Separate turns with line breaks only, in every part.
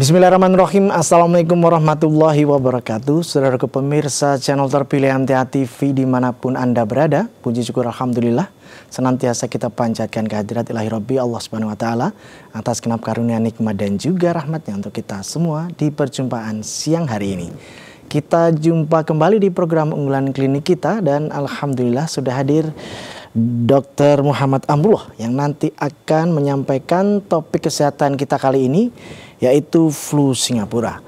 Bismillahirrahmanirrahim. Assalamualaikum warahmatullahi wabarakatuh. Saudara pemirsa channel terpilih MTA TV dimanapun Anda berada, puji syukur alhamdulillah senantiasa kita panjatkan kehadirat ilahi Rabbi Allah Subhanahu wa taala atas genap karunia, nikmat dan juga rahmatnya untuk kita semua di perjumpaan siang hari ini. Kita jumpa kembali di program unggulan klinik kita dan alhamdulillah sudah hadir Dr. Muhammad Amrullah yang nanti akan menyampaikan topik kesehatan kita kali ini, yaitu flu Singapura.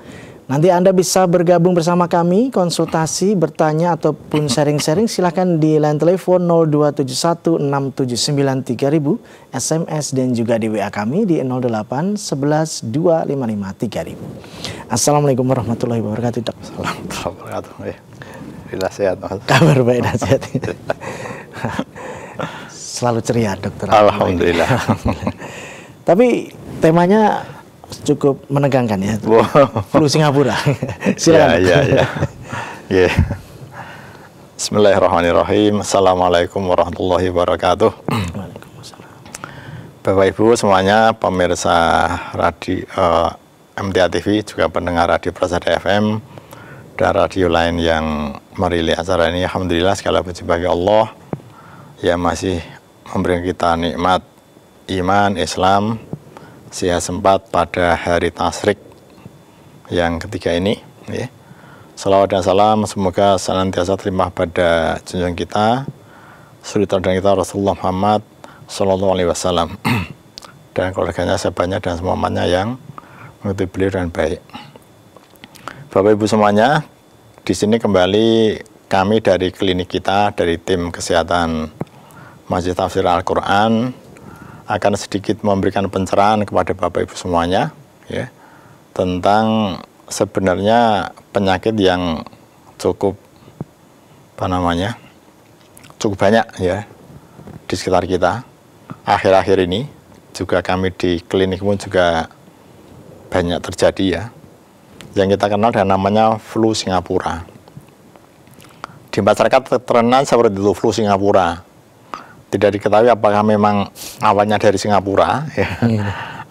Nanti Anda bisa bergabung bersama kami, konsultasi, bertanya ataupun sharing-sharing. Silahkan di line telepon 02716793.000, SMS dan juga di WA kami di 08112553.000. Assalamualaikum warahmatullahi wabarakatuh, Dok.
Assalamualaikum warahmatullahi wabarakatuh. Sehat, Mas.
Kabar baik dan sehat. Selalu ceria, Dokter.
Alhamdulillah.
Tapi temanya cukup menegangkan ya. Wow. Flu Singapura. Silakan.
Ya. Bismillahirrahmanirrahim. Assalamualaikum warahmatullahi wabarakatuh.
Waalaikumsalam.
Bapak Ibu semuanya, pemirsa radio MTA TV, juga pendengar radio Prasada FM dan radio lain yang merilis acara ini. Alhamdulillah, segala puji bagi Allah yang masih memberi kita nikmat iman, Islam, sehat sempat pada hari tasyrik yang ketiga ini. Ya. Salawat dan salam semoga senantiasa terima pada junjungan kita, suri teladan kita Rasulullah Muhammad Sallallahu Alaihi Wasallam dan keluarganya, sahabatnya dan semuanya yang mengikuti beliau dengan baik. Bapak Ibu semuanya, di sini kembali kami dari klinik kita, dari tim kesehatan Masjid Tafsir Al-Quran, akan sedikit memberikan pencerahan kepada Bapak Ibu semuanya ya, tentang sebenarnya penyakit yang cukup cukup banyak ya di sekitar kita. Akhir-akhir ini juga kami di klinik pun juga banyak terjadi ya, yang kita kenal dengan namanya flu Singapura. Di masyarakat terkenal seperti itu, flu Singapura. Tidak diketahui apakah memang awalnya dari Singapura ya,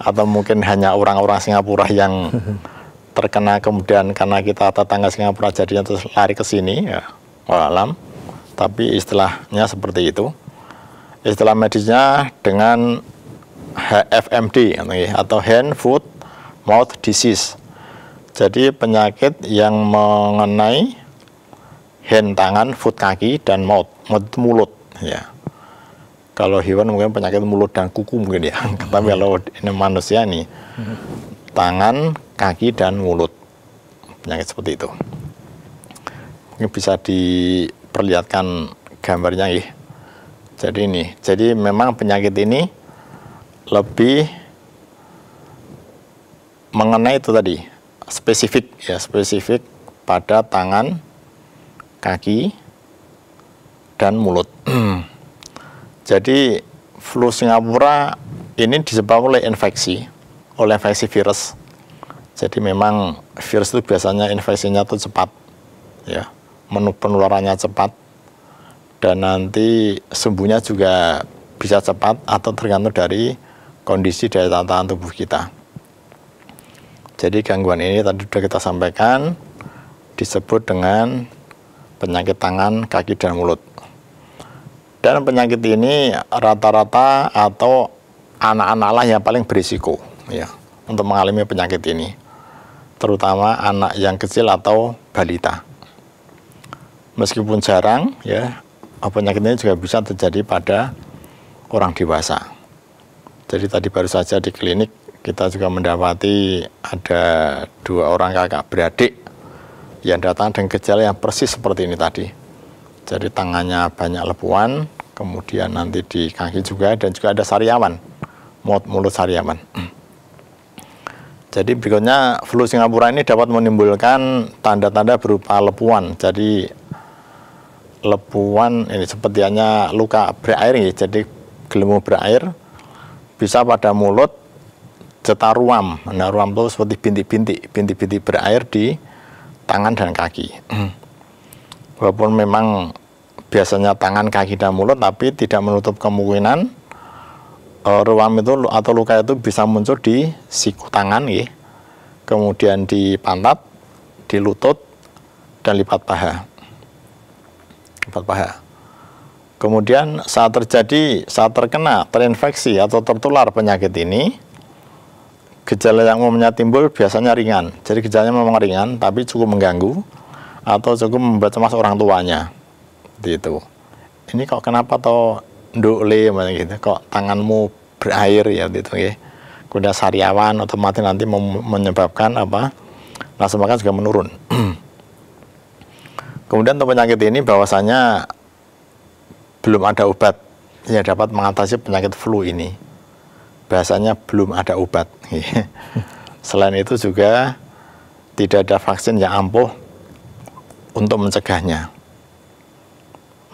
atau mungkin hanya orang-orang Singapura yang terkena, kemudian karena kita tetangga Singapura jadinya terus lari ke sini ya, wallahualam. Tapi istilahnya seperti itu. Istilah medisnya dengan HFMD atau Hand, Foot, Mouth Disease. Jadi penyakit yang mengenai hand tangan, foot kaki, dan mouth itu mulut ya. Kalau hewan mungkin penyakit mulut dan kuku mungkin ya. Tapi kalau ini manusia nih, tangan, kaki, dan mulut. Penyakit seperti itu. Mungkin bisa diperlihatkan gambarnya ya. Jadi memang penyakit ini lebih mengenai itu tadi, spesifik pada tangan, kaki, dan mulut. Jadi flu Singapura ini disebabkan oleh infeksi virus. Jadi memang virus itu biasanya infeksinya itu cepat, ya, penularannya cepat, dan nanti sembuhnya juga bisa cepat atau tergantung dari kondisi daya tahan tubuh kita. Jadi gangguan ini tadi sudah kita sampaikan disebut dengan penyakit tangan, kaki, dan mulut. Dan penyakit ini rata-rata atau anak-anak lah yang paling berisiko ya untuk mengalami penyakit ini, terutama anak yang kecil atau balita. Meskipun jarang ya, penyakit ini juga bisa terjadi pada orang dewasa. Jadi tadi baru saja di klinik kita juga mendapati ada 2 orang kakak beradik yang datang dengan gejala yang persis seperti ini tadi. Jadi tangannya banyak lepuan, kemudian nanti di kaki juga, dan juga ada sariawan, mulut sariawan. Jadi berikutnya flu Singapura ini dapat menimbulkan tanda-tanda berupa lepuan. Jadi lepuan ini seperti hanya luka berair, jadi gelembung berair, bisa pada mulut, cetar ruam. Nah, ruam itu seperti bintik-bintik berair di tangan dan kaki. Walaupun memang biasanya tangan, kaki, dan mulut, tapi tidak menutup kemungkinan ruam itu atau luka itu bisa muncul di siku tangan, ya. kemudian di pantat, di lutut, dan lipat paha. Lipat paha. Kemudian saat terkena, terinfeksi atau tertular penyakit ini, gejala yang umumnya timbul biasanya ringan. Jadi gejalanya memang ringan, tapi cukup mengganggu atau cukup membuat cemas orang tuanya. Gitu. Ini kok kenapa toh ndukle gitu, kok tanganmu berair ya gitu ya. Kemudian sariawan otomatis nanti menyebabkan apa? Nafsu makan juga menurun. Kemudian untuk penyakit ini bahwasanya belum ada obat yang dapat mengatasi penyakit flu ini. Bahasanya belum ada obat. Selain itu juga tidak ada vaksin yang ampuh untuk mencegahnya.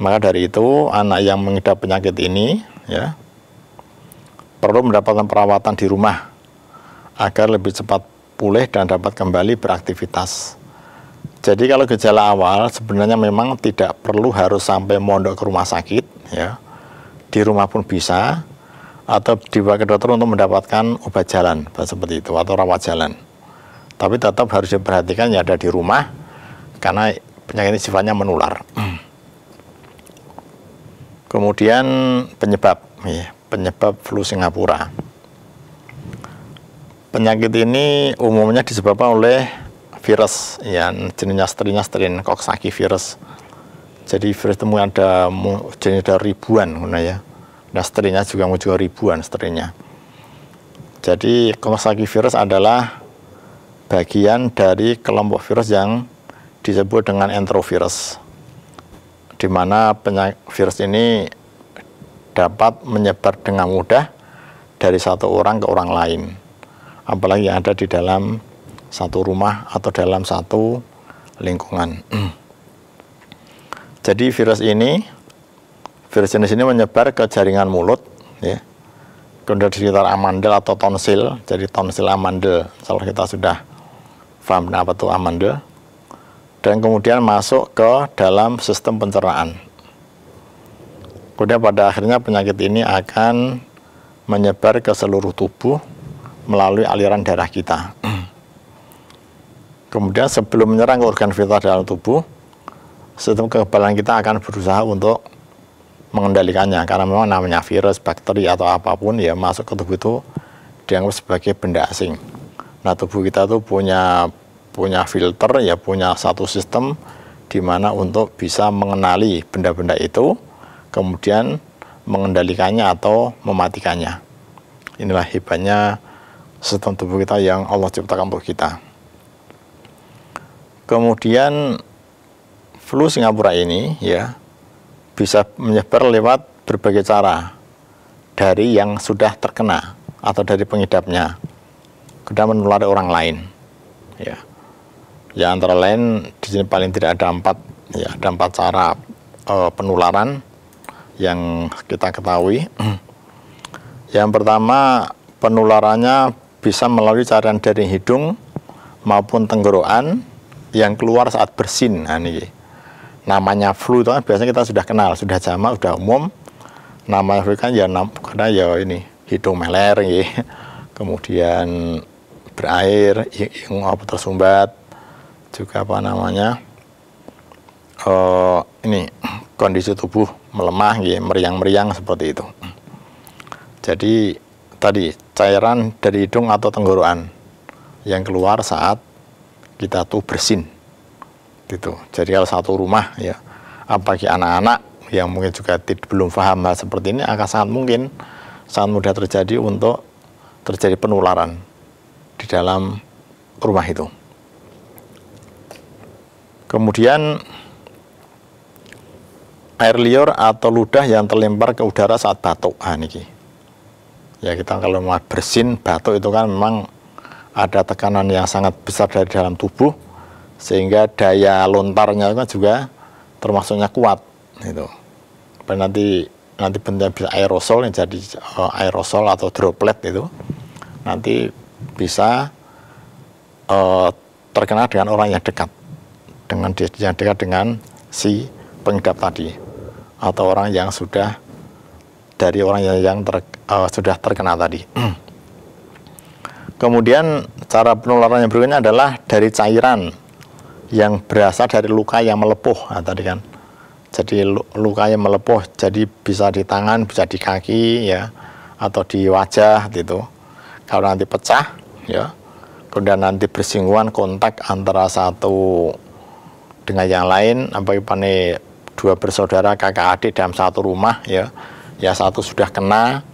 Maka dari itu anak yang mengidap penyakit ini ya perlu mendapatkan perawatan di rumah agar lebih cepat pulih dan dapat kembali beraktivitas. Jadi kalau gejala awal sebenarnya memang tidak perlu harus sampai mondok ke rumah sakit ya. Di rumah pun bisa atau dibawa ke dokter untuk mendapatkan obat jalan seperti itu atau rawat jalan. Tapi tetap harus diperhatikan yang ada di rumah karena penyakit ini sifatnya menular. Kemudian penyebab flu Singapura. Penyakit ini umumnya disebabkan oleh virus yang jenisnya strin Coxsackie virus. Jadi virus itu ada ribuan ya. Nah, strinnya juga ribuan strinnya. Jadi Coxsackie virus adalah bagian dari kelompok virus yang disebut dengan enterovirus, di mana virus ini dapat menyebar dengan mudah dari satu orang ke orang lain, apalagi yang ada di dalam satu rumah atau dalam satu lingkungan. Jadi virus jenis ini menyebar ke jaringan mulut, ya, kemudian di sekitar amandel atau tonsil. Jadi tonsil amandel, kalau kita sudah paham apa itu amandel, dan kemudian masuk ke dalam sistem pencernaan. Kemudian pada akhirnya penyakit ini akan menyebar ke seluruh tubuh melalui aliran darah kita. Kemudian sebelum menyerang ke organ vital dalam tubuh, sistem kekebalan kita akan berusaha untuk mengendalikannya, karena memang namanya virus, bakteri atau apapun ya masuk ke tubuh itu dianggap sebagai benda asing. Nah, tubuh kita tuh punya filter ya, punya satu sistem di mana untuk bisa mengenali benda-benda itu, kemudian mengendalikannya atau mematikannya. Inilah hebatnya sistem tubuh kita yang Allah ciptakan untuk kita. Kemudian flu Singapura ini ya bisa menyebar lewat berbagai cara, dari yang sudah terkena atau dari pengidapnya, kemudian menulari orang lain. Ya, ya antara lain di sini paling tidak ada empat cara penularan yang kita ketahui. Yang pertama, penularannya bisa melalui cairan dari hidung maupun tenggorokan yang keluar saat bersin. Nah, ini namanya flu itu kan biasanya kita sudah kenal, sudah jamak, sudah umum. Namanya flu kan ya karena ya ini hidung meler ya. Kemudian berair, tersumbat, juga apa namanya ini kondisi tubuh melemah, meriang-meriang seperti itu. Jadi tadi cairan dari hidung atau tenggorokan yang keluar saat kita tuh bersin, gitu. Jadi kalau satu rumah ya, apalagi anak-anak yang mungkin juga belum paham hal seperti ini, akan sangat mudah terjadi penularan di dalam rumah itu. Kemudian air liur atau ludah yang terlempar ke udara saat batuk. Ya, kita kalau mau bersin, batuk itu kan memang ada tekanan yang sangat besar dari dalam tubuh, sehingga daya lontarnya juga termasuknya kuat. Gitu. Nanti bentuknya bisa aerosol, yang jadi aerosol atau droplet itu nanti bisa terkena dengan orang yang dekat, dengan si pengidap tadi, atau orang yang sudah sudah terkena tadi. Kemudian cara penularan yang berikutnya adalah dari cairan yang berasal dari luka yang melepuh. Nah, tadi kan, jadi luka yang melepuh, jadi bisa di tangan, bisa di kaki, ya, atau di wajah gitu. Kalau nanti pecah, ya, kemudian nanti bersinggungan kontak antara satu dengan yang lain, apalagi dua bersaudara kakak adik dalam satu rumah, ya, ya satu sudah kena,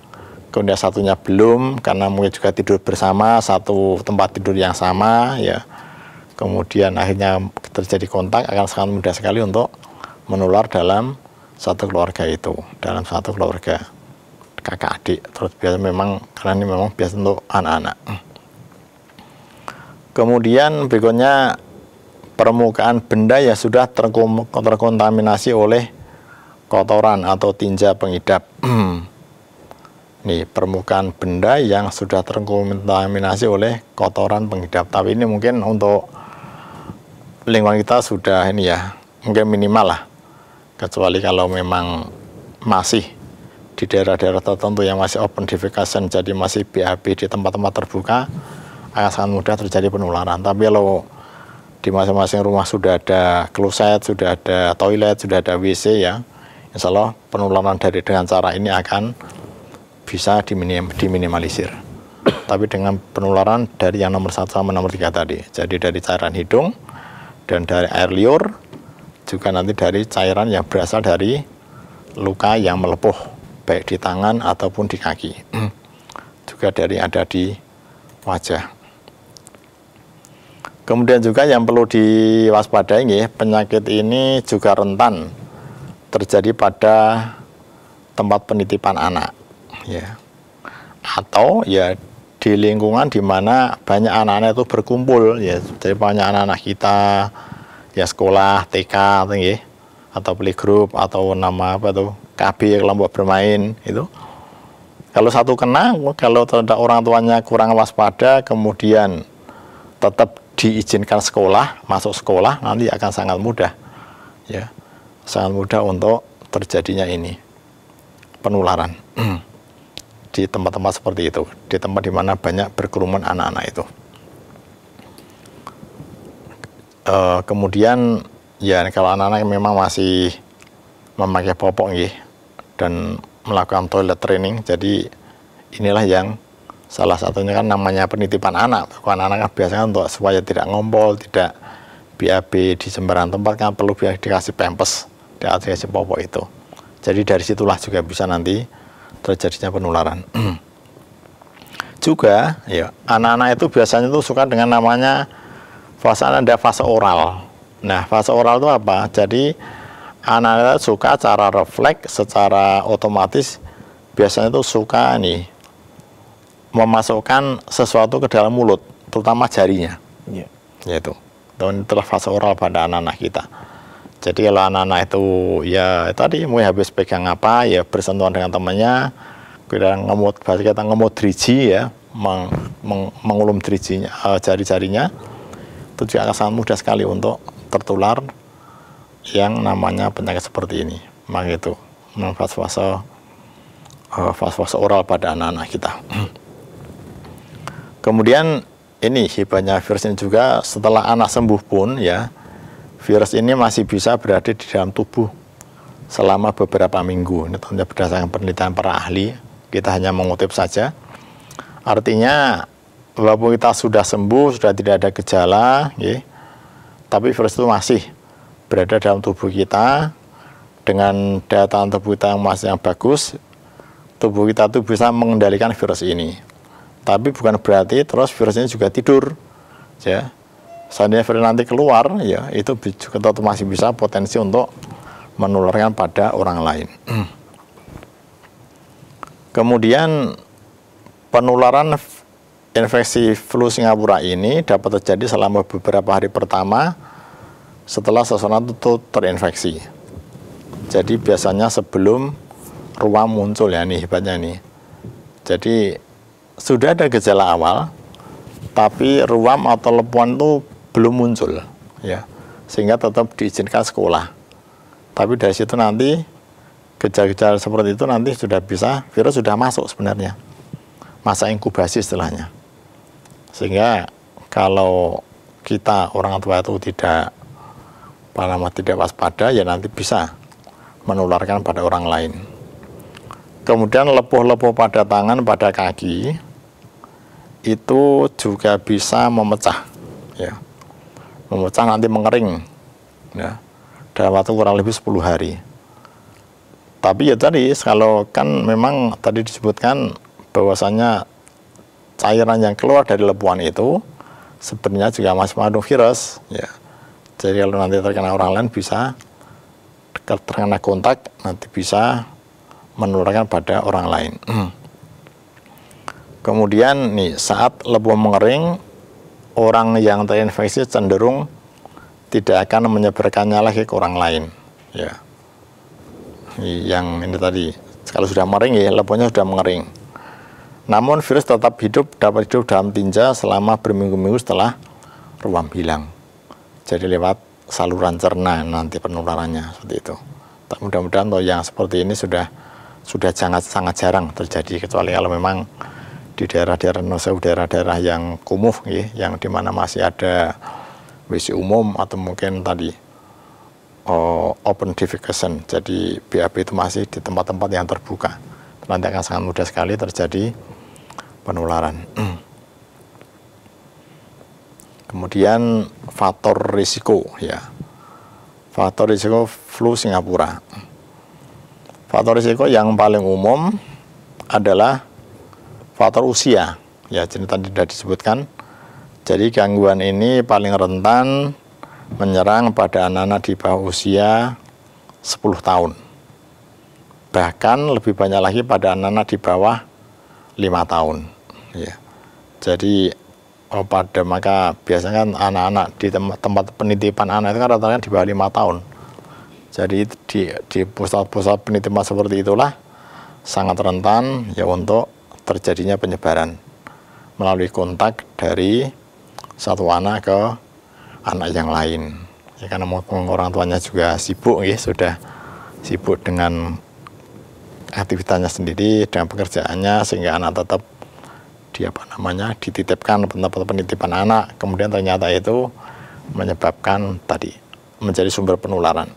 kemudian satunya belum, karena mungkin juga tidur bersama, satu tempat tidur yang sama, ya. Kemudian akhirnya terjadi kontak, akan sangat mudah sekali untuk menular dalam satu keluarga itu, dalam satu keluarga kakak adik. Terus biasa memang, karena ini memang biasa untuk anak-anak. Kemudian berikutnya permukaan benda yang sudah terkontaminasi oleh kotoran atau tinja pengidap. Nih, permukaan benda yang sudah terkontaminasi oleh kotoran pengidap. Tapi ini mungkin untuk lingkungan kita sudah ini ya, mungkin minimal lah. Kecuali kalau memang masih di daerah-daerah tertentu yang masih open defecation, jadi masih BAB di tempat-tempat terbuka, akan sangat mudah terjadi penularan. Tapi kalau di masing-masing rumah sudah ada kloset, sudah ada toilet, sudah ada WC, ya, insya Allah penularan dengan cara ini akan bisa diminimalisir. Tapi dengan penularan dari yang nomor 1 sama nomor 3 tadi, jadi dari cairan hidung dan dari air liur, juga nanti dari cairan yang berasal dari luka yang melepuh, baik di tangan ataupun di kaki, juga dari ada di wajah. Kemudian juga yang perlu diwaspadai, penyakit ini juga rentan terjadi pada tempat penitipan anak, ya, atau ya di lingkungan di mana banyak anak-anak itu berkumpul, ya, jadi banyak anak-anak kita, ya, sekolah TK atau playgroup atau nama apa tuh KB, kelompok bermain itu. Kalau satu kena, kalau terhadap orang tuanya kurang waspada, kemudian tetap diizinkan sekolah, masuk sekolah, nanti akan sangat mudah, ya, sangat mudah untuk terjadinya ini penularan di tempat-tempat seperti itu, di tempat di mana banyak berkerumun anak-anak itu. Kemudian ya kalau anak-anak memang masih memakai popok dan melakukan toilet training, jadi inilah yang salah satunya kan namanya penitipan anak. Anak-anak kan biasanya untuk supaya tidak ngompol, tidak BAB di sembarang tempat, kan perlu dikasih pampers, dikasih popok itu. Jadi dari situlah juga bisa nanti terjadinya penularan. Juga ya anak-anak itu biasanya tuh suka dengan namanya fase oral. Nah, fase oral itu apa? Jadi anak-anak suka secara refleks, secara otomatis biasanya tuh suka memasukkan sesuatu ke dalam mulut, terutama jarinya. Yeah. Yaitu. Dan itulah fase oral pada anak-anak kita. Jadi kalau anak-anak itu ya tadi mulai habis pegang apa, ya bersentuhan dengan temannya, kita ngemut driji, ya, mengulum drijinya, jari-jarinya, itu juga akan sangat mudah sekali untuk tertular yang namanya penyakit seperti ini. Maka itu fase oral pada anak-anak kita. Kemudian ini hebatnya virus ini juga, setelah anak sembuh pun, ya, virus ini masih bisa berada di dalam tubuh selama beberapa minggu. Ini tentunya berdasarkan penelitian para ahli, kita hanya mengutip saja. Artinya walaupun kita sudah sembuh, sudah tidak ada gejala, tapi virus itu masih berada dalam tubuh kita. Dengan daya tahan tubuh kita yang bagus, tubuh kita itu bisa mengendalikan virus ini. Tapi bukan berarti terus virus ini juga tidur, ya. Seandainya virus nanti keluar, ya, itu juga tetap masih bisa potensi untuk menularkan pada orang lain. Kemudian penularan infeksi flu Singapura ini dapat terjadi selama beberapa hari pertama setelah seseorang itu terinfeksi. Jadi biasanya sebelum ruam muncul, ya, nih hebatnya nih. Jadi sudah ada gejala awal, tapi ruam atau lepuan itu belum muncul, ya, sehingga tetap diizinkan sekolah. Tapi dari situ nanti gejala-gejala seperti itu nanti sudah bisa, virus sudah masuk sebenarnya, masa inkubasi istilahnya. Sehingga kalau kita orang tua itu tidak waspada, ya nanti bisa menularkan pada orang lain. Kemudian lepuh-lepuh pada tangan, pada kaki itu juga bisa memecah, ya. Memecah nanti mengering, ya, dalam waktu kurang lebih 10 hari. Tapi ya tadi, kalau kan memang tadi disebutkan bahwasanya cairan yang keluar dari lepuhan itu sebenarnya juga masih mengandung virus, ya. Jadi kalau nanti terkena orang lain bisa terkena kontak, nanti bisa menularkan pada orang lain. Kemudian nih, saat lepuh mengering, orang yang terinfeksi cenderung tidak akan menyebarkannya lagi ke orang lain, ya. Yang ini tadi, kalau sudah mengering, ya lepuhnya sudah mengering. Namun virus tetap dapat hidup dalam tinja selama berminggu-minggu setelah ruam hilang. Jadi lewat saluran cerna nanti penularannya, seperti itu. Mudah-mudahan yang seperti ini sudah sangat jarang terjadi, kecuali kalau memang di daerah-daerah yang kumuh, ya, yang dimana masih ada WC umum atau mungkin tadi open defecation, jadi BAB itu masih di tempat-tempat yang terbuka, nanti akan sangat mudah sekali terjadi penularan. Kemudian faktor risiko, ya, faktor risiko flu Singapura. Faktor risiko yang paling umum adalah faktor usia, ya, jadi tadi sudah disebutkan. Jadi gangguan ini paling rentan menyerang pada anak-anak di bawah usia 10 tahun. Bahkan lebih banyak lagi pada anak-anak di bawah 5 tahun. Ya. Jadi maka biasanya kan anak-anak di tempat penitipan anak itu kan rata-rata di bawah 5 tahun. Jadi di pusat-pusat penitipan seperti itulah sangat rentan, ya, untuk terjadinya penyebaran melalui kontak dari satu anak ke anak yang lain. Ya, karena orang tuanya juga sibuk, ya, sudah sibuk dengan aktivitasnya sendiri, dengan pekerjaannya, sehingga anak tetap dititipkan tempat penitipan anak, kemudian ternyata itu menyebabkan tadi menjadi sumber penularan.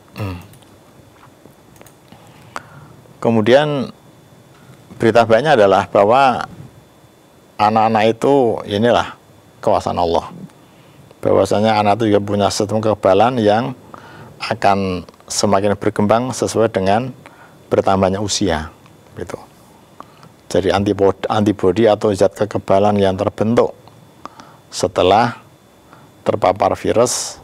Kemudian berita baiknya adalah bahwa anak-anak itu inilah kuasaan Allah. Bahwasanya anak itu juga punya sistem kekebalan yang akan semakin berkembang sesuai dengan bertambahnya usia, gitu. Jadi antibodi atau zat kekebalan yang terbentuk setelah terpapar virus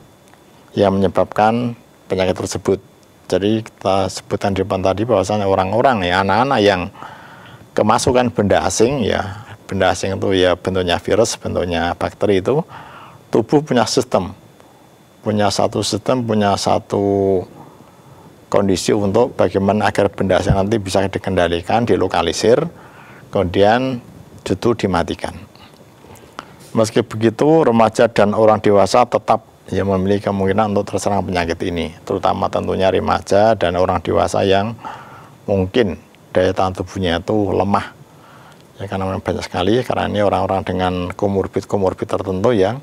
yang menyebabkan penyakit tersebut. Jadi kita sebutkan di depan tadi bahwasanya orang-orang, ya, anak-anak yang kemasukan benda asing, ya, benda asing itu ya bentuknya virus, bentuknya bakteri, itu tubuh punya satu kondisi untuk bagaimana agar benda asing nanti bisa dikendalikan, dilokalisir, kemudian itu dimatikan. Meski begitu, remaja dan orang dewasa tetap, ya, memiliki kemungkinan untuk terserang penyakit ini, terutama tentunya remaja dan orang dewasa yang mungkin daya tahan tubuhnya itu lemah, ya, karena banyak sekali, karena ini orang-orang dengan komorbid tertentu yang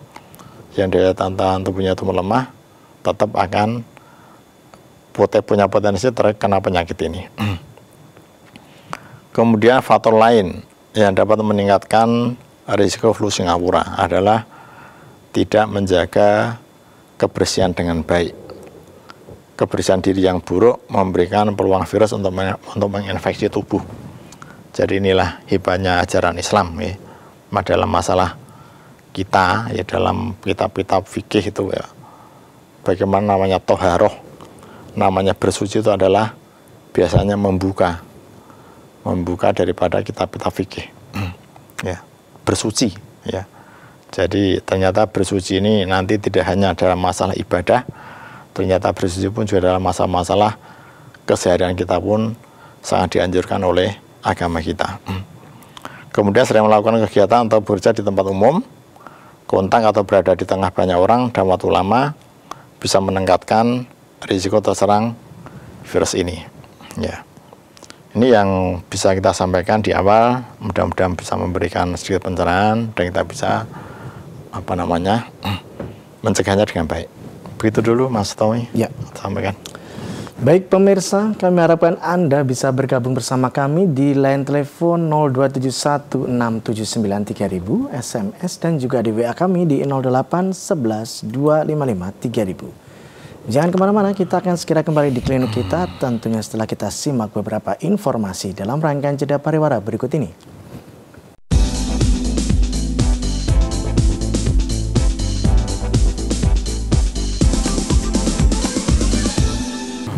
daya tahan tubuhnya itu melemah, tetap akan punya potensi terkena penyakit ini. Kemudian faktor lain yang dapat meningkatkan risiko flu Singapura adalah tidak menjaga kebersihan dengan baik. Kebersihan diri yang buruk memberikan peluang virus untuk menginfeksi tubuh. Jadi inilah hebatnya ajaran Islam, ya, dalam masalah kita, ya, dalam kitab-kitab fikih itu, ya, bagaimana namanya toharoh, namanya bersuci itu adalah biasanya membuka daripada kitab-kitab fikih, ya, bersuci, ya. Jadi ternyata bersuci ini nanti tidak hanya dalam masalah ibadah, ternyata bersuci pun juga dalam masalah keseharian kita pun sangat dianjurkan oleh agama kita. Kemudian sering melakukan kegiatan atau bekerja di tempat umum, kontak atau berada di tengah banyak orang dalam waktu lama bisa meningkatkan risiko terserang virus ini, ya. Ini yang bisa kita sampaikan di awal, mudah-mudahan bisa memberikan sedikit pencerahan dan kita bisa apa namanya mencegahnya dengan baik. Begitu dulu Mas Tommy.
Ya.
Sampaikan.
Baik pemirsa, kami harapkan Anda bisa bergabung bersama kami di line telepon 02716793000, SMS dan juga di WA kami di 08112553000. Jangan kemana-mana, kita akan segera kembali di klinik kita, tentunya setelah kita simak beberapa informasi dalam rangkaian jeda pariwara berikut ini.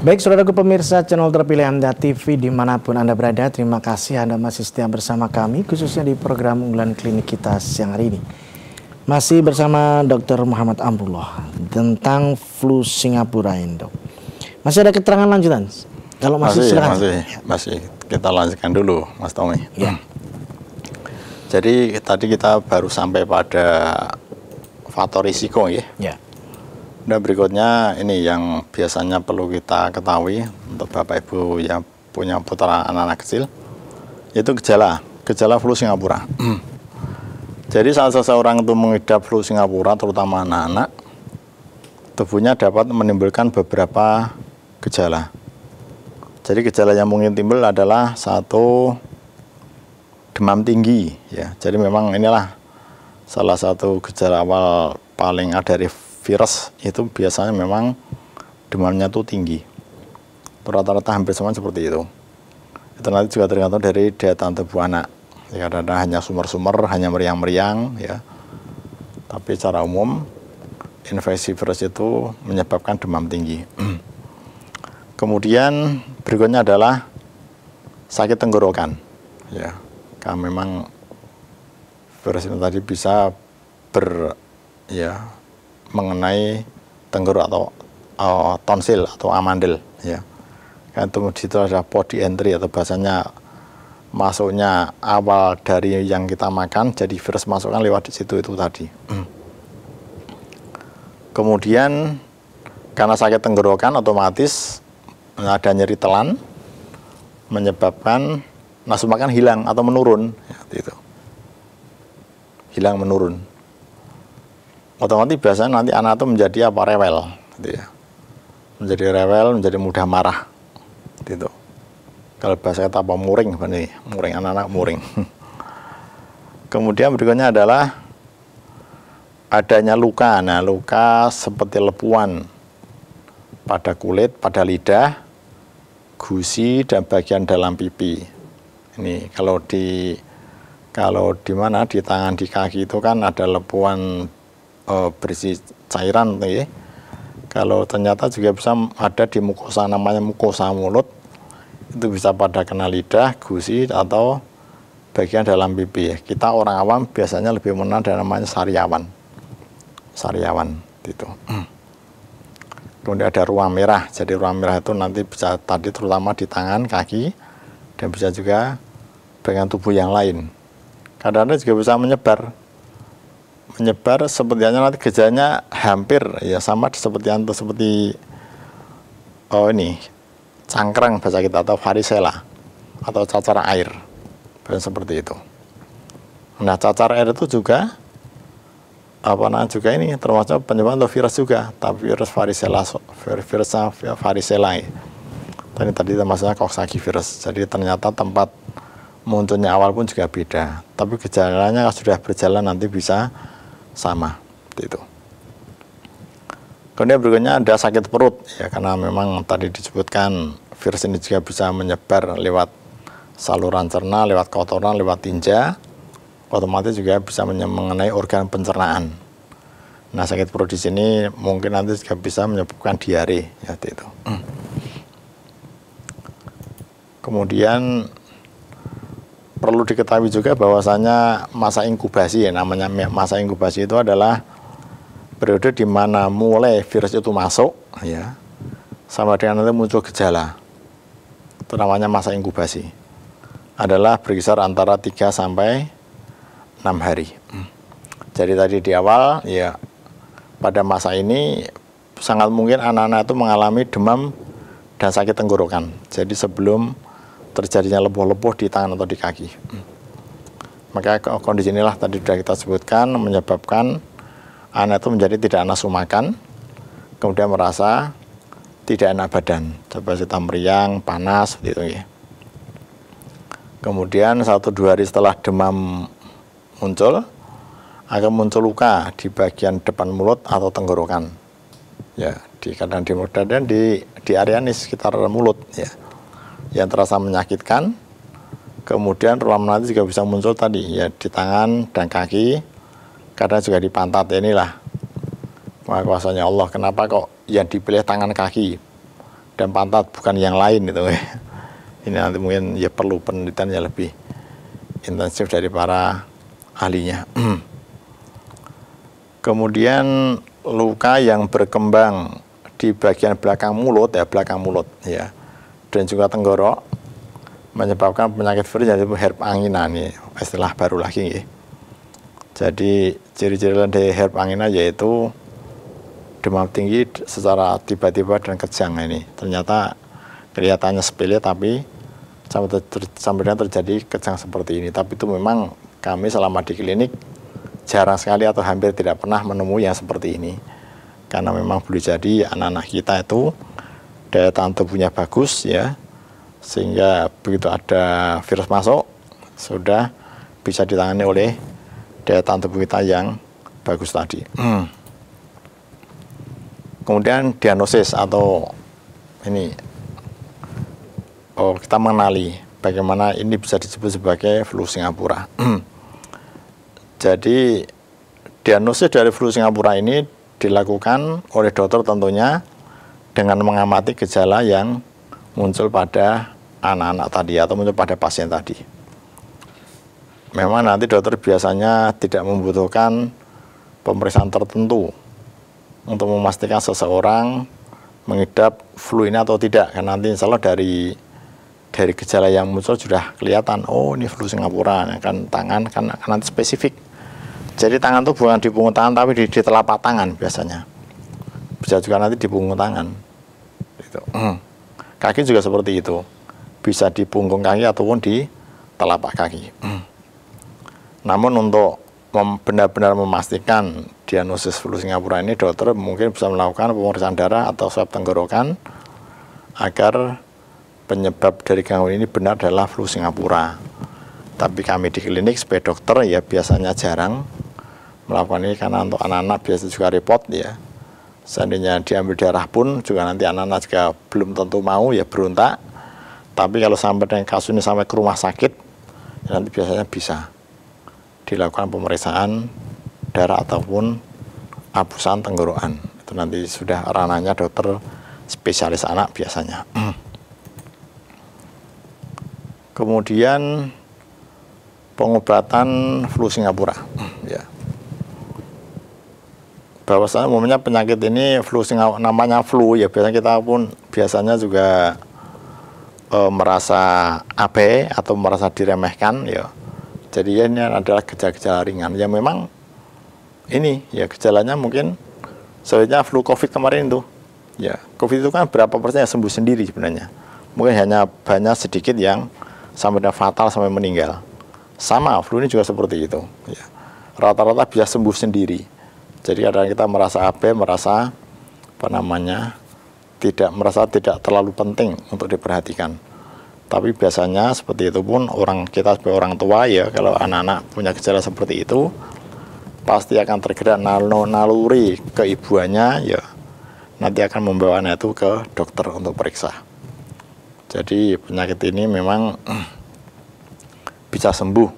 Baik, saudaraku pemirsa channel terpilih Hamda TV dimanapun Anda berada, terima kasih Anda masih setia bersama kami, khususnya di program unggulan klinik kita siang hari ini. Masih bersama Dr. Muhammad Amrullah tentang flu Singapura ini, Dok. Masih ada keterangan lanjutan? Kalau masih silakan.
Masih. Kita lanjutkan dulu, Mas Tommy.
Ya.
Jadi tadi kita baru sampai pada faktor risiko, ya.
Ya.
Dan berikutnya ini yang biasanya perlu kita ketahui untuk Bapak Ibu yang punya putra anak-anak kecil, yaitu gejala flu Singapura. Jadi saat seseorang itu mengidap flu Singapura, terutama anak-anak, tubuhnya dapat menimbulkan beberapa gejala. Jadi gejala yang mungkin timbul adalah satu, demam tinggi, ya. Jadi memang inilah salah satu gejala awal paling ada dari virus, itu biasanya memang demamnya tuh tinggi. Rata-rata hampir semua seperti itu. Itu nanti juga tergantung dari daya tahan tubuh anak. Ya, kadang hanya sumber-sumber, hanya meriang-meriang, ya. Tapi secara umum infeksi virus itu menyebabkan demam tinggi. Kemudian berikutnya adalah sakit tenggorokan. Ya, karena memang virus ini tadi bisa mengenai tenggorok atau tonsil atau amandel, ya. Kan itu di situ ada body entry atau bahasanya masuknya awal dari yang kita makan, jadi virus masukkan lewat di situ itu tadi. Kemudian karena sakit tenggorokan otomatis ada nyeri telan, menyebabkan nafsu makan hilang atau menurun, ya, itu. Hilang menurun. Otomatis biasanya nanti anak itu menjadi rewel, gitu ya. Menjadi rewel, menjadi mudah marah, gitu. Kalau bahasa kata apa, muring, muring, anak-anak muring. Kemudian berikutnya adalah adanya luka. Nah, luka seperti lepuan pada kulit, pada lidah, gusi dan bagian dalam pipi. Ini kalau di mana di tangan, di kaki itu kan ada lepuan berisi cairan, ya. Kalau ternyata juga bisa ada di mukosa, namanya mukosa mulut, itu bisa pada kena lidah, gusi atau bagian dalam pipi. Kita orang awam biasanya lebih mengenal dengan namanya sariawan, gitu. Kemudian ada ruam merah. Jadi ruam merah itu nanti bisa tadi terutama di tangan, kaki, dan bisa juga bagian tubuh yang lain. Kadang-kadang juga bisa menyebar sepertinya nanti gejalanya hampir ya sama seperti cangkrang bahasa kita atau varicella atau cacar air, seperti itu. Nah, cacar air itu juga ini termasuk penyebab untuk virus juga, tapi virus varicella tadi termasuknya Coxsackie virus. Jadi ternyata tempat munculnya awal pun juga beda, tapi gejalanya sudah berjalan nanti bisa sama, itu. Kemudian berikutnya ada sakit perut, ya, karena memang tadi disebutkan virus ini juga bisa menyebar lewat saluran cerna, lewat kotoran, lewat tinja, otomatis juga bisa mengenai organ pencernaan. Nah, sakit perut di sini mungkin nanti juga bisa menyebabkan diare, ya, itu. Kemudian perlu diketahui juga bahwasanya masa inkubasi, ya, namanya masa inkubasi itu adalah periode di mana mulai virus itu masuk, ya, sama dengan nanti muncul gejala. Itu namanya masa inkubasi. Adalah berkisar antara 3 sampai 6 hari. Jadi tadi di awal, ya, pada masa ini sangat mungkin anak-anak itu mengalami demam dan sakit tenggorokan. Jadi sebelum terjadinya lepuh-lepuh di tangan atau di kaki. Maka kondisi inilah tadi sudah kita sebutkan menyebabkan anak itu menjadi tidak nafsu makan, kemudian merasa tidak enak badan, seperti meriang, panas, gitu ya. Kemudian 1-2 hari setelah demam muncul, akan muncul luka di bagian depan mulut atau tenggorokan, ya, kadang di mulut dan di area ini sekitar mulut, ya, yang terasa menyakitkan. Kemudian lama nanti juga bisa muncul tadi, ya, di tangan dan kaki, kadang juga di pantat. Inilah maha kuasanya Allah. Kenapa kok yang dipilih tangan, kaki, dan pantat, bukan yang lain itu? Ini nanti mungkin ya perlu penelitian yang lebih intensif dari para ahlinya. Kemudian luka yang berkembang di bagian belakang mulut, ya, dan juga tenggorok, menyebabkan penyakit virus yang disebut herpes angina, nih istilah baru lagi, ya. Jadi ciri-ciri dari herpes angina yaitu demam tinggi secara tiba-tiba dan kejang. Ini ternyata kelihatannya sepele, tapi sampai dengan terjadi kejang seperti ini. Tapi itu memang kami selama di klinik jarang sekali atau hampir tidak pernah menemui yang seperti ini, karena memang boleh jadi anak-anak kita itu daya tahan tubuhnya bagus, ya, sehingga begitu ada virus masuk sudah bisa ditangani oleh daya tahan tubuh kita yang bagus tadi. Kemudian diagnosis atau ini, kita mengenali bagaimana ini bisa disebut sebagai flu Singapura. Jadi diagnosis dari flu Singapura ini dilakukan oleh dokter tentunya dengan mengamati gejala yang muncul pada anak-anak tadi atau muncul pada pasien tadi. Memang nanti dokter biasanya tidak membutuhkan pemeriksaan tertentu untuk memastikan seseorang mengidap flu ini atau tidak, karena nanti insya Allah dari gejala yang muncul sudah kelihatan, oh ini flu Singapura, kan tangan kan nanti spesifik. Jadi tangan itu bukan di punggung tangan tapi di telapak tangan biasanya. Bisa juga nanti di punggung tangan. Gitu. Kaki juga seperti itu. Bisa di punggung kaki ataupun di telapak kaki. Namun untuk benar-benar memastikan diagnosis flu Singapura ini, dokter mungkin bisa melakukan pemeriksaan darah atau swab tenggorokan agar penyebab dari gangguan ini benar adalah flu Singapura. Tapi kami di klinik sebagai dokter ya biasanya jarang melakukan ini, karena untuk anak-anak biasa juga repot, ya. Seandainya diambil darah pun juga nanti anak-anak juga belum tentu mau, ya, berontak. Tapi kalau sampai dengan kasus ini sampai ke rumah sakit, ya nanti biasanya bisa dilakukan pemeriksaan darah ataupun abusan tenggorokan. Itu nanti sudah ranahnya dokter spesialis anak biasanya. Kemudian pengobatan flu Singapura, ya. Bahwasanya umumnya penyakit ini flu Singapura, namanya flu, ya, biasanya kita pun biasanya juga merasa abai atau merasa diremehkan, ya. Jadi ya, ini adalah gejala-gejala ringan. Ya memang ini ya gejalanya mungkin sebenarnya flu COVID kemarin itu. Ya, COVID itu kan berapa persen yang sembuh sendiri sebenarnya. Mungkin hanya banyak sedikit yang sampai fatal sampai meninggal. Sama flu ini juga seperti itu, ya. Rata-rata bisa sembuh sendiri. Jadi kadang kita merasa abai, merasa tidak terlalu penting untuk diperhatikan. Tapi biasanya seperti itu pun kita sebagai orang tua, ya, kalau anak-anak punya gejala seperti itu pasti akan tergerak naluri keibuannya, ya, nanti akan membawa anak itu ke dokter untuk periksa. Jadi penyakit ini memang bisa sembuh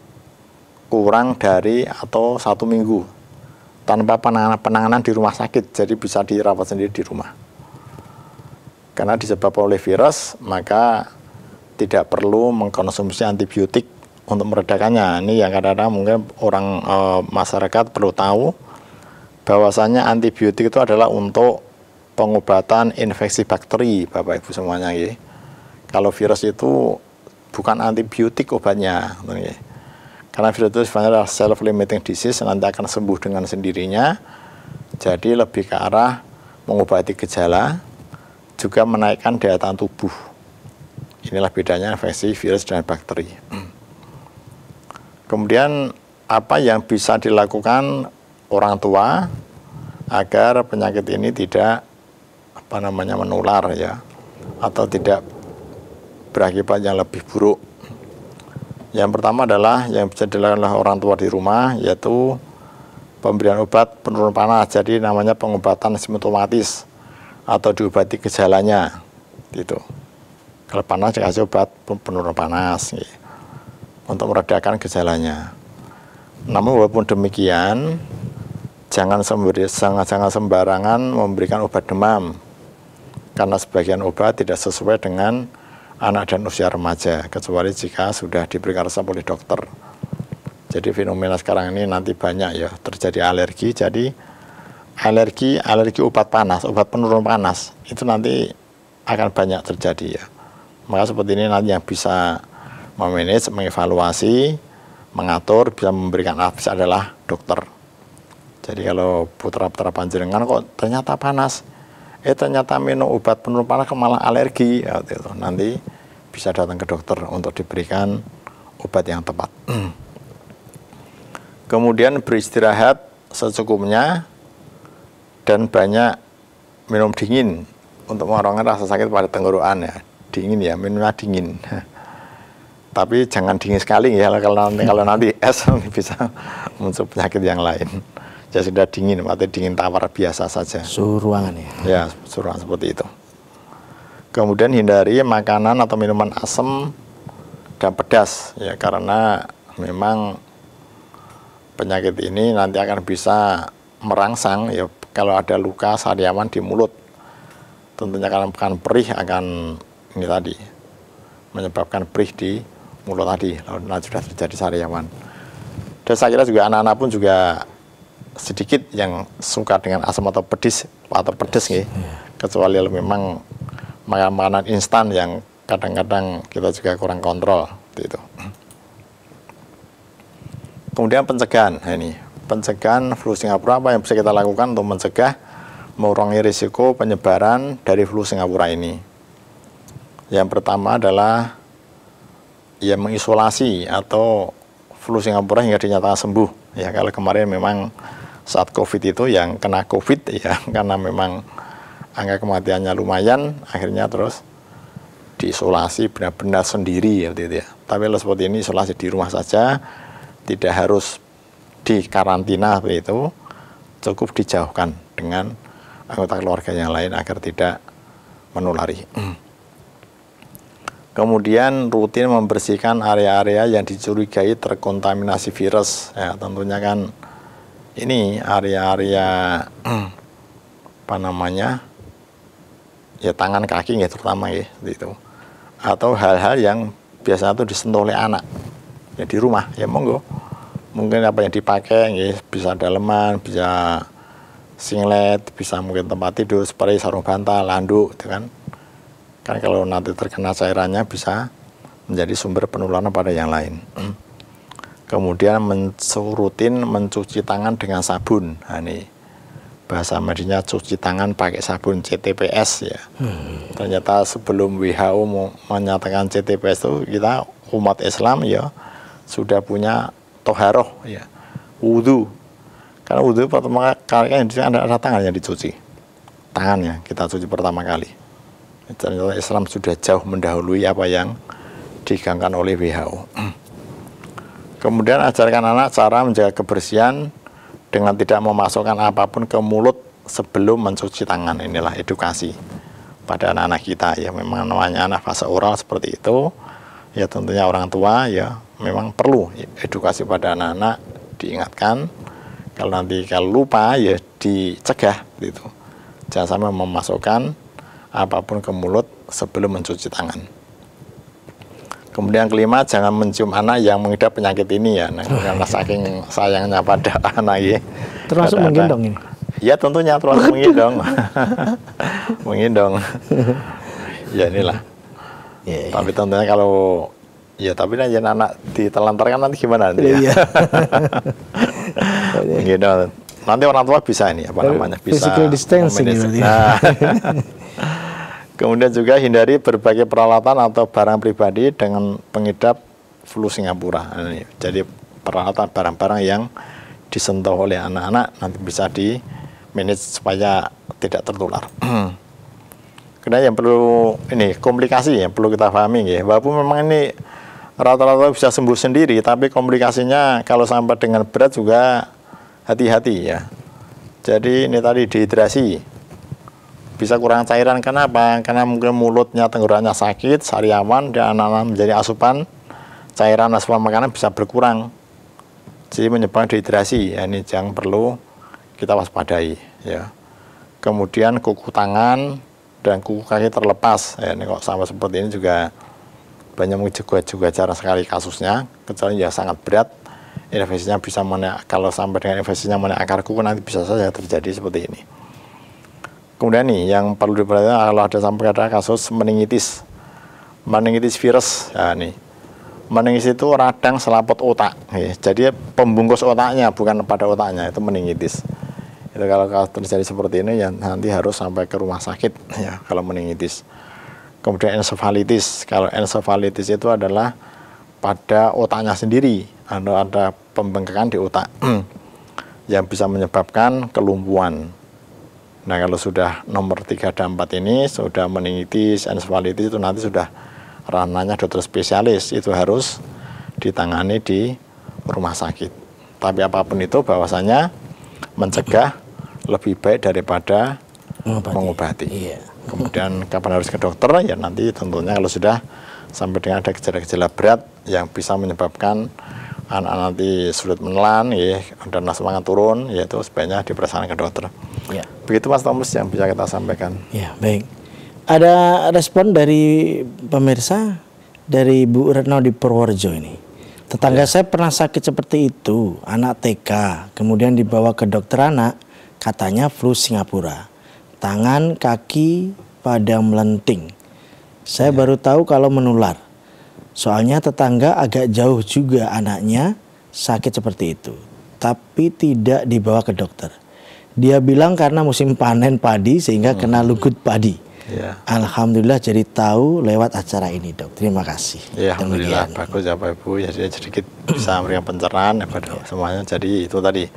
kurang dari atau 1 minggu tanpa penanganan di rumah sakit, jadi bisa dirawat sendiri di rumah. Karena disebabkan oleh virus, maka tidak perlu mengkonsumsi antibiotik untuk meredakannya. Ini yang kadang-kadang mungkin orang masyarakat perlu tahu, bahwasanya antibiotik itu adalah untuk pengobatan infeksi bakteri, Bapak Ibu semuanya, ya. Kalau virus itu bukan antibiotik obatnya, ya. Karena virus itu sebenarnya adalah self-limiting disease, nanti akan sembuh dengan sendirinya. Jadi lebih ke arah mengobati gejala, juga menaikkan daya tahan tubuh. Inilah bedanya infeksi virus dan bakteri. Kemudian apa yang bisa dilakukan orang tua agar penyakit ini tidak menular ya, atau tidak berakibat yang lebih buruk. Yang pertama adalah yang bisa dilakukan oleh orang tua di rumah, yaitu pemberian obat penurun panas. Jadi namanya pengobatan simptomatis atau diobati gejalanya gitu. Kalau panas dikasih obat penurun panas gitu, untuk meredakan gejalanya. Namun walaupun demikian, jangan sembarangan memberikan obat demam, karena sebagian obat tidak sesuai dengan anak dan usia remaja, kecuali jika sudah diberikan resep oleh dokter. Jadi fenomena sekarang ini nanti banyak ya terjadi alergi. Jadi alergi obat panas, obat penurun panas itu nanti akan banyak terjadi ya. Maka seperti ini nanti yang bisa memanage, mengevaluasi, mengatur, bisa memberikan advice adalah dokter. Jadi kalau putra-putra panjenengan kok ternyata panas, ternyata minum obat penurun panas malah alergi, ya, gitu. Nanti bisa datang ke dokter untuk diberikan obat yang tepat. Kemudian beristirahat secukupnya dan banyak minum dingin untuk mengurangi rasa sakit pada tenggorokan ya. Dingin ya, minumnya dingin. Tapi jangan dingin sekali ya, kalau nanti es bisa muncul penyakit yang lain. Ya sudah dingin, atau dingin tawar biasa saja.
Suhu ruangan ya?
Ya, suhu ruangan seperti itu. Kemudian hindari makanan atau minuman asam dan pedas ya, karena memang penyakit ini nanti akan bisa merangsang ya, kalau ada luka sariawan di mulut. Tentunya akan perih, akan ini tadi menyebabkan perih di mulut tadi, lalu sudah terjadi sariawan. Dan saya kira juga anak-anak pun juga sedikit yang suka dengan asam atau pedas ya. Kecuali memang makanan instan yang kadang-kadang kita juga kurang kontrol gitu. Kemudian pencegahan. Nah, ini pencegahan flu Singapura, apa yang bisa kita lakukan untuk mencegah, mengurangi risiko penyebaran dari flu Singapura ini? Yang pertama adalah ya mengisolasi atau flu Singapura hingga dinyatakan sembuh. Ya, kalau kemarin memang saat COVID itu yang kena COVID ya, karena memang angka kematiannya lumayan, akhirnya terus diisolasi benar-benar sendiri gitu ya. Tapi kalau seperti ini isolasi di rumah saja, tidak harus di karantina seperti itu, cukup dijauhkan dengan anggota keluarga yang lain agar tidak menulari. Kemudian rutin membersihkan area-area yang dicurigai terkontaminasi virus. Ya, tentunya kan ini area-area ya tangan kaki ya terutama ya gitu. Atau hal-hal yang biasanya itu disentuh oleh anak ya di rumah ya, monggo. Mungkin apa yang dipakai ya, bisa daleman, bisa singlet, bisa mungkin tempat tidur, spray, sarung bantal, handuk gitu kan. Kan kalau nanti terkena cairannya bisa menjadi sumber penularan pada yang lain. Kemudian rutin mencuci tangan dengan sabun. Nah, ini bahasa medisnya cuci tangan pakai sabun, CTPS ya. Ternyata sebelum WHO menyatakan CTPS itu, kita umat Islam ya sudah punya toharoh ya, wudhu. Karena wudhu pertama kali kan ada tangan yang dicuci, tangannya kita cuci pertama kali. Ternyata Islam sudah jauh mendahului apa yang digangkan oleh WHO. Kemudian ajarkan anak cara menjaga kebersihan dengan tidak memasukkan apapun ke mulut sebelum mencuci tangan. Inilah edukasi pada anak-anak kita ya. Memang namanya anak fase oral seperti itu ya, tentunya orang tua ya memang perlu edukasi pada anak-anak, diingatkan. Kalau lupa ya dicegah gitu. Jangan sampai memasukkan apapun ke mulut sebelum mencuci tangan. Kemudian kelima, jangan mencium anak yang mengidap penyakit ini ya, karena saking sayangnya pada anak ya.
Termasuk menggendong ini?
Ya tentunya termasuk menggendong. Menggendong. Ya inilah. Tapi tentunya kalau ya tapi nanti anak ditelantarkan nanti gimana nanti ya? Menggendong. Nanti orang tua bisa ini bisa
physical distancing gitu.
Nah. Kemudian juga hindari berbagai peralatan atau barang pribadi dengan pengidap flu Singapura. Jadi peralatan barang-barang yang disentuh oleh anak-anak nanti bisa manage supaya tidak tertular. Kemudian yang perlu ini komplikasi yang perlu kita pahami ya, walaupun memang ini rata-rata bisa sembuh sendiri, tapi komplikasinya kalau sampai dengan berat juga hati-hati ya. Jadi ini tadi dehidrasi, bisa kurang cairan. Kenapa? Karena mungkin mulutnya, tenggorokannya sakit, sariawan, dan anak-anak menjadi asupan cairan asupan makanan bisa berkurang, jadi menyebabkan dehidrasi. Ya, ini yang perlu kita waspadai ya. Kemudian kuku tangan dan kuku kaki terlepas ya, ini kok sama seperti ini juga banyak juga jarang sekali kasusnya, kecuali yang sangat berat infeksinya bisa kalau sampai dengan infeksinya menaik akar kuku nanti bisa saja terjadi seperti ini. Kemudian nih yang perlu diperhatikan kalau ada sampai ada kasus meningitis virus ya, nih meningitis itu radang selaput otak ya. Jadi pembungkus otaknya bukan pada otaknya, itu meningitis. Itu kalau terjadi seperti ini ya nanti harus sampai ke rumah sakit ya kalau meningitis. Kemudian ensefalitis. Kalau ensefalitis itu adalah pada otaknya sendiri, ada pembengkakan di otak yang bisa menyebabkan kelumpuhan. Nah, kalau sudah nomor 3 dan 4 ini sudah meningitis, ensefalitis, itu nanti sudah ranahnya dokter spesialis, itu harus ditangani di rumah sakit. Tapi apapun itu bahwasanya mencegah lebih baik daripada mengobati. Iya. Kemudian kapan harus ke dokter ya nanti tentunya kalau sudah sampai dengan ada gejala-gejala berat yang bisa menyebabkan anak nanti sulit menelan ya, dan semangat turun, yaitu sebaiknya diperiksa ke dokter. Ya. Begitu Mas Thomas yang bisa kita sampaikan.
Ya, baik. Ada respon dari pemirsa dari Bu Retno di Purworejo ini. Tetangga saya pernah sakit seperti itu, anak TK, kemudian dibawa ke dokter anak, katanya flu Singapura. Tangan, kaki pada melenting. Saya baru tahu kalau menular. Soalnya tetangga agak jauh juga anaknya sakit seperti itu. Tapi tidak dibawa ke dokter. Dia bilang karena musim panen padi sehingga kena lugut padi. Ya. Alhamdulillah jadi tahu lewat acara ini, Dok. Terima kasih.
Ya, alhamdulillah bagus ya Pak Ibu. Ya sedikit bisa memberikan pencerahan ya pada semuanya. Jadi itu tadi.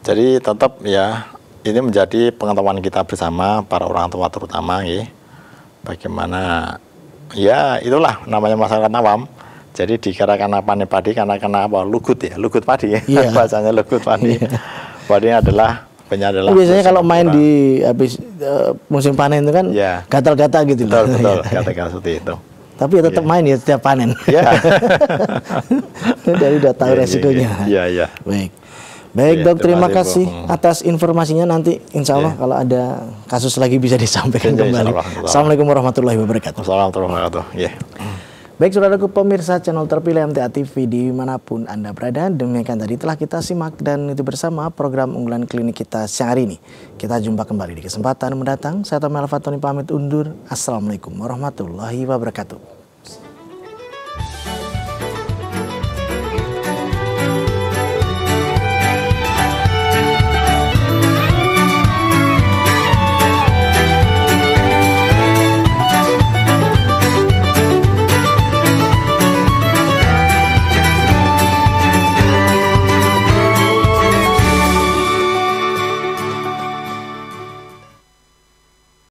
Jadi tetap ya ini menjadi pengetahuan kita bersama para orang tua terutama ya. Bagaimana ya itulah namanya masyarakat awam. Jadi dikirakan apa nih padi karena apa lugut ya, lugut padi ya. Yeah. Bahasanya lugut padi. Yeah. Padi adalah biasanya
kalau main di habis musim panen itu kan gatal-gatal gitu.
Betul, gatal-gatal seperti itu.
Tapi ya tetap main ya setiap panen.
Iya.
Dari udah tahu resikonya.
Iya.
Baik Dok, terima kasih atas informasinya. Nanti insya Allah kalau ada kasus lagi bisa disampaikan kembali. Assalamualaikum warahmatullahi wabarakatuh.
Assalamualaikum warahmatullahi wabarakatuh.
Baik saudaraku pemirsa channel terpilih MTA TV dimanapun Anda berada. Demikian tadi telah kita simak dan itu bersama program unggulan klinik kita siang hari ini. Kita jumpa kembali di kesempatan mendatang. Saya Tommy Alfatoni pamit undur. Assalamualaikum warahmatullahi wabarakatuh.